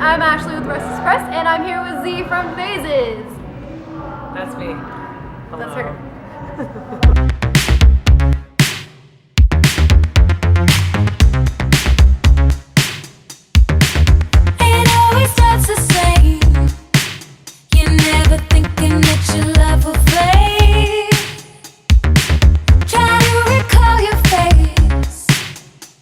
I'm Ashley with Restless Press, and I'm here with Z from Phases. That's me. Hello. That's her. It always starts the same. You're never thinking that your love will fade. Try to recall your face,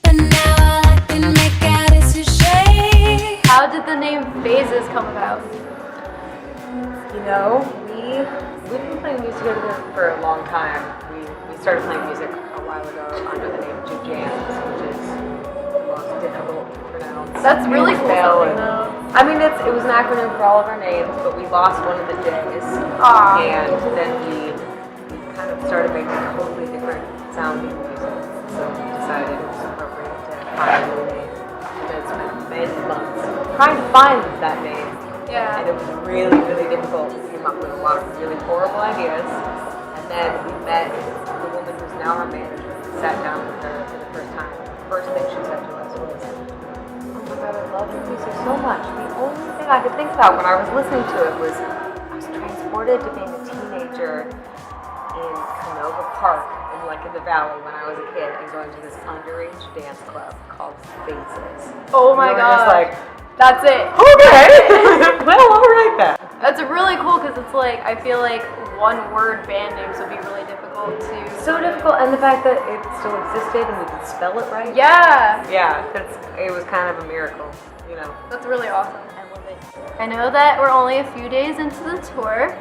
but now all I can make out is your shade. How did the name Phases come about? You know, we've been playing music together for a long time. We started playing music a while ago under the name of Jams, which is the most difficult to pronounce. That's really cool Spell something, though. I mean, it was an acronym for all of our names, but we lost one of the J's. Aw. And then we kind of started making totally different sounding music. So we decided it was appropriate to find a new name. And it's been many months trying to find that name. Yeah. And it was really, really difficult. We came up with a lot of really horrible ideas. And then we met the woman who's now our manager. We sat down with her for the first time. The first thing she said to us was, "Oh my God, I love your music so much. The only thing I could think about when I was listening to it was I was transported to being a teenager in Canova Park in the valley when I was a kid and going to this underage dance club called Phases." Oh my We were God. just like, That's it. okay. Well, all right then. That's really cool because it's like, I feel like one word band names would be really difficult to. So difficult, and the fact that it still existed and we could spell it right. Yeah. Yeah, it was kind of a miracle, you know. That's really awesome. I love it. I know that we're only a few days into the tour,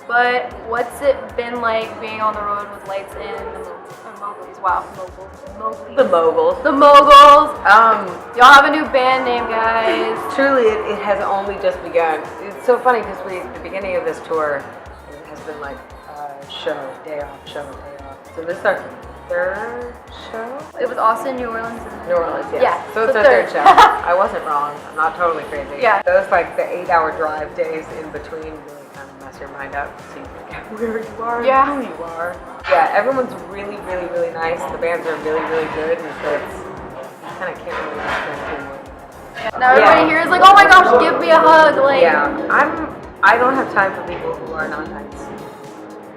but what's it been like being on the road with Lights and The Mowglis? Wow, Mowgli. The Moguls. The Moguls. Y'all have a new band name, guys. Truly, it has only just begun. It's so funny because the beginning of this tour has been like show, day off, show, day off. So this is our third show? It was Austin, New Orleans. New Orleans, yes. Yeah, So it's the our third third. show. I wasn't wrong. I'm not totally crazy. Yeah. Those like the 8-hour drive days in between really kind of mess your mind up. So you forget where you are Yeah. and who you are. Yeah, everyone's really, really, really nice. The bands are really, really good. And so it's, you kind of can't really understand anymore. Now everybody here is like, oh my gosh, give me a hug. Like, Yeah, I don't have time for people who are not nice.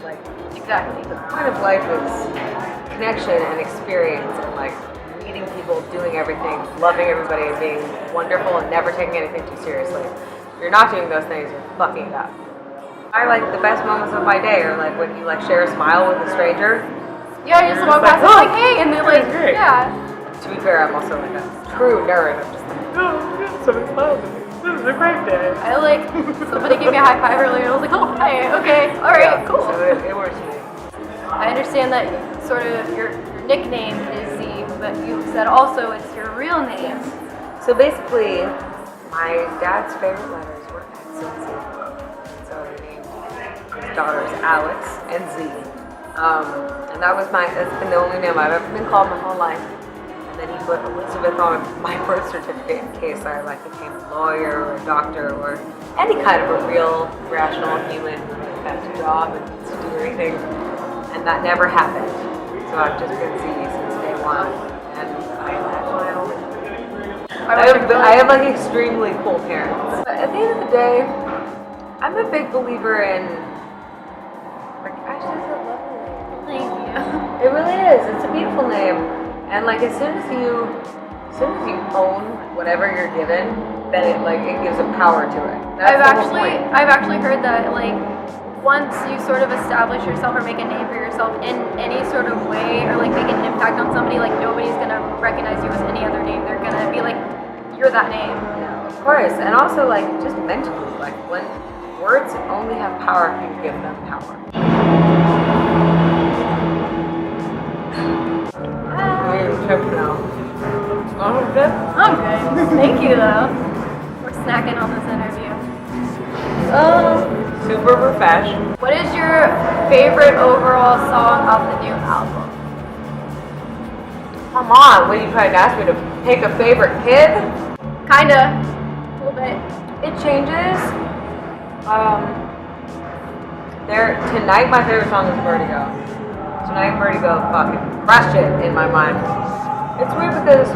Like, exactly. the point of life is connection and experience and like meeting people, doing everything, loving everybody and being wonderful and never taking anything too seriously. If you're not doing those things, you're fucking it up. I like the best moments of my day are like when you like share a smile with a stranger. Yeah, you just walk like, past and like, hey, and they're like, great. yeah. To be fair, I'm also like a true nerd. I'm just like, oh, yes, so excited. This is a great day. I like, somebody gave me a high five earlier, and I was like, oh, hi, okay, all right, Yeah, cool. So it works for me. I understand that sort of your nickname is Zeve, but you said also it's your real name. So basically, my dad's favorite letters were X and Z. So I named his daughters Alex and Z. And that's been the only name I've ever been called my whole life. And then he put Elizabeth on my birth certificate in case I like became a lawyer or a doctor or any kind of a real, rational human who has a job and needs to do anything. And that never happened. So I've just been Z since day one. And I am actually I have like extremely cool parents. But at the end of the day, I'm a big believer in like Ashley's a lovely name. Thank you. It really is. It's a beautiful name. And like as soon as you own whatever you're given, then it gives a power to it. That's the whole point. I've actually heard that like once you sort of establish yourself or make a name for yourself in any sort of way or like make an impact on somebody, like nobody's gonna recognize you as any other name. They're gonna be like, you're that name. Yeah, of course. And also like just mentally, like when words only have power if you give them power. We're tripping now. Oh, good. I'm good. Thank you though. We're snacking on this interview. Super refresh. What is your favorite overall song off the new album? Come on, what are you trying to ask me to pick a favorite kid? Kinda. A little bit. It changes. Tonight my favorite song is Vertigo. Tonight Vertigo fucking crushed it in my mind. It's weird because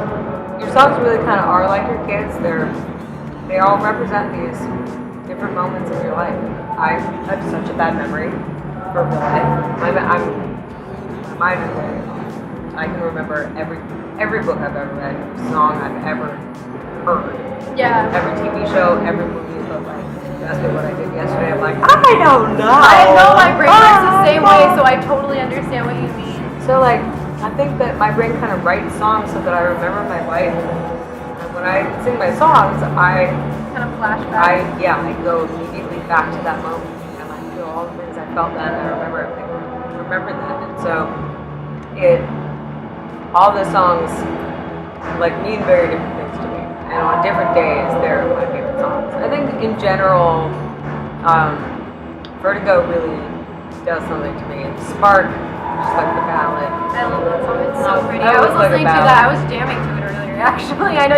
your songs really kind of are like your kids. They're they all represent these different moments in your life. I have such a bad memory for real life. Mine is very off. I can remember every book I've ever read, every song I've ever heard, Yeah. every TV show, every movie. But like, that's what I did yesterday. I'm like, I don't know. I know my brain works the same way, so I totally understand what you mean. So like, I think that my brain kind of writes songs so that I remember my life. And when I sing my songs, I Kind of flashback. I go immediately back to that moment, and I feel all the things I felt then. I remember everything. Remember that, and so all the songs like mean very different things to me, and on different days they're my favorite songs. I think in general, Vertigo really does something to me. And Spark, just like the ballad. I love that song. It's so pretty. That I was was like a listening to ballad. that. I was jamming to it earlier. Actually, I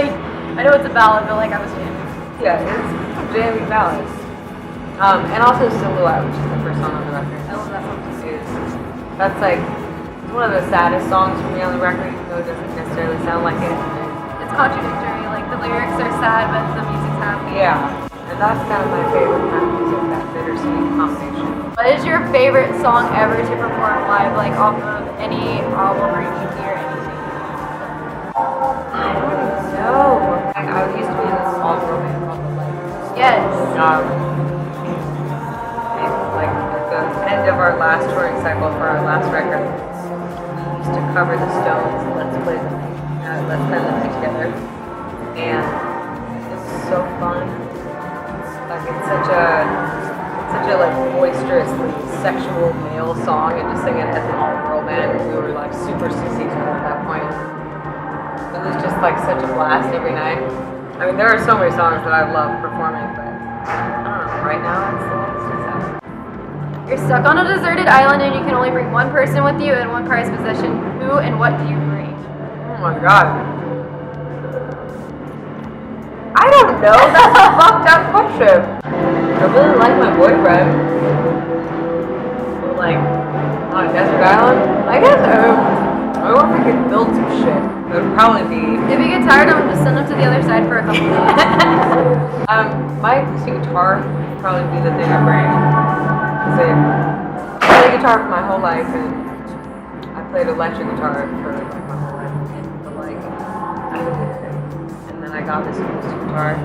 know it's a ballad, but like I was jamming. Yeah, it's a jamming ballad. And also Silhouette, which is the first song on the record. I love that song too. That's like one of the saddest songs for me on the record, even though it doesn't necessarily sound like it. It's contradictory. Like the lyrics are sad, but the music's happy. Yeah, and that's kind of my favorite kind of music, that bittersweet combination. What is your favorite song ever to perform live, like off of any album or EP or anything? I don't even know. I used to be in this small girl band called The Lights. Yes. And like at the end of our last touring cycle for our last record, we used to cover the Stones. Let's play them. Let's spend the night together, and it was so fun. Like it's such a like boisterously sexual male song, and just sing it as an all-girl band. We were like super sissies at that point. It was just like such a blast every night. I mean, there are so many songs that I love performing, but I don't know. Right now, it's the Lights just out. You're stuck on a deserted island and you can only bring one person with you and one prized possession. Who and what do you bring? Oh my god. I don't know. That's a fucked up question. I really like my boyfriend. But like, on a desert island, I guess I wonder if I could build some shit. It would probably be. If you get tired, I'm just send them to the other side for a couple days. My acoustic guitar would probably be the thing I bring. I played guitar for my whole life, and I played electric guitar for like my whole life. But like, I hated it. And then I got this acoustic guitar,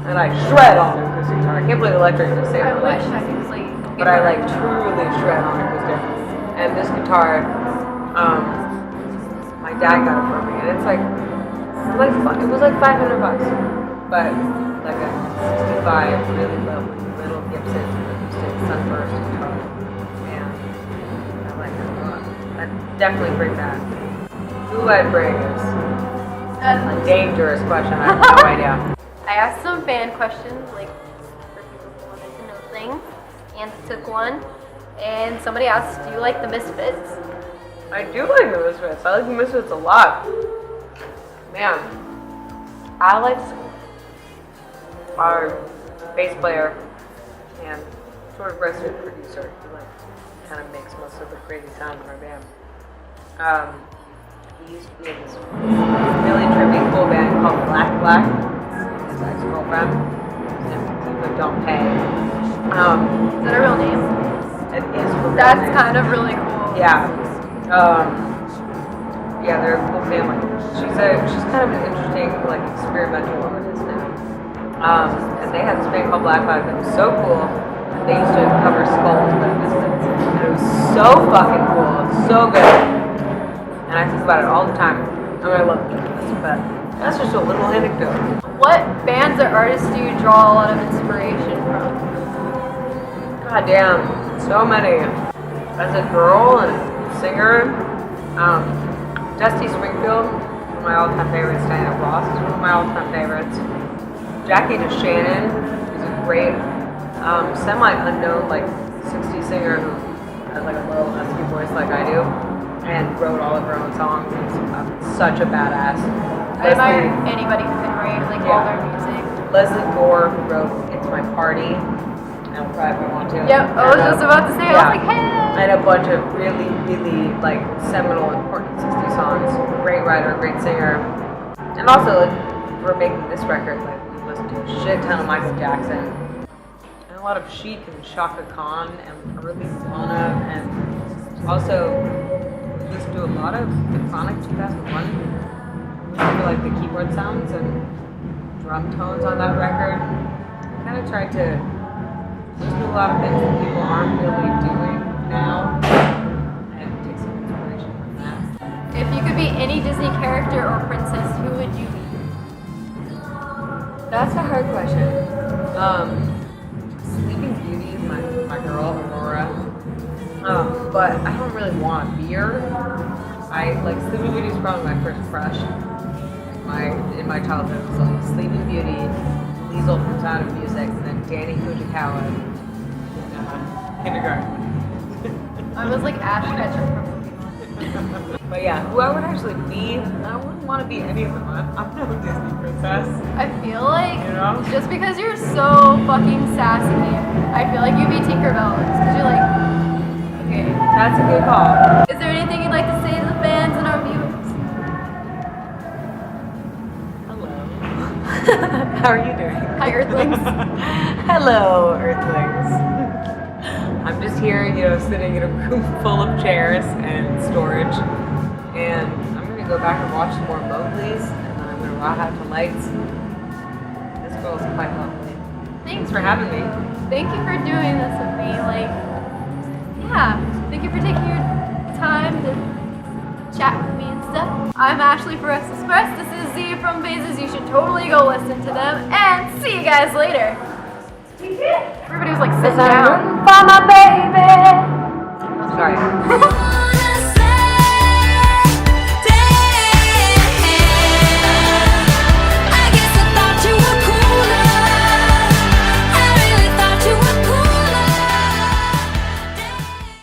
and I shred on the acoustic guitar. I can't play electric to save I my wish life. I could like. But I like truly shred on acoustic. And this guitar, my dad got it for me, and it was like $500, but like a 65 really lovely little Gibson acoustic Sunburst guitar, and I like it a lot. I'd definitely bring that. Who I'd bring is a dangerous question. I have no idea. I asked some fan questions, like for people who wanted to know things, and took one. And somebody asked, "Do you like the Misfits?" I do like the Misfits. I like the Misfits a lot. Man, Alex, our bass player and sort of resident producer, who like kind of makes most of the crazy sounds in our band. He used to be in this really trippy cool band called Black Black. His ex-girlfriend, but don't pay. Is that a real name? It is. That's kind of really cool. Yeah. Yeah, they're a cool family. She's kind of an interesting, like, experimental artist now. And they had this band called Black Flag that was so cool. They used to cover Skulls by the Misfits. And it was so fucking cool. It was so good. And I think about it all the time. And I love it. But that's just a little anecdote. What bands or artists do you draw a lot of inspiration from? God damn, so many. As a girl and singer, Dusty Springfield, one of my all-time favorites. Diana Ross is one of my all-time favorites. Jackie DeShannon is a great, semi-unknown, like, 60s singer who has like a low husky voice like I do, and wrote all of her own songs. It's such a badass. I admire anybody who can write like all their music. Leslie Gore, who wrote "It's My Party," and I'll cry if I want to. Yep, I was just about to say. I was like, hey. And a bunch of really, really like seminal, important 60 songs. Great writer, great singer, and also like, we're making this record. Like we listened to shit ton of Michael Jackson, and a lot of Chic and Shaka Khan and early Lana, and also listened to a lot of The Chronic 2001. I feel like the keyboard sounds and drum tones on that record. I kind of tried to listen to a lot of things that people aren't really doing now and take some inspiration from that. If you could be any Disney character or princess, who would you be? That's a hard question. Sleeping Beauty is my girl, Aurora. But I don't really want to be her. Sleeping Beauty is probably my first crush. In my childhood, it was like Sleeping Beauty, Liesel from Sound of Music, and then Danny Fujikawa in kindergarten. I was like Ash Ketchum from Pokemon. But yeah, who I would actually be, I wouldn't want to be any of them. I'm no Disney princess. I feel like, You know? just because you're so fucking sassy, I feel like you'd be Tinkerbell. Just because you're like, okay. That's a good call. Is there anything you'd like to say to the fans and our viewers? How are you doing? Hi, Earthlings. Hello, Earthlings. I'm just here, sitting in a room full of chairs and storage, and I'm gonna go back and watch some more Mowgli's, and then I'm gonna raw out to Lights. This girl's quite lovely. Thanks for having me. Thank you for doing this with me. Thank you for taking your time to chat with me and stuff. I'm Ashley for Restless. This is Zeve from PHASES. You should totally go listen to them, and see you guys later. Everybody was like, sit down. For my baby. Sorry.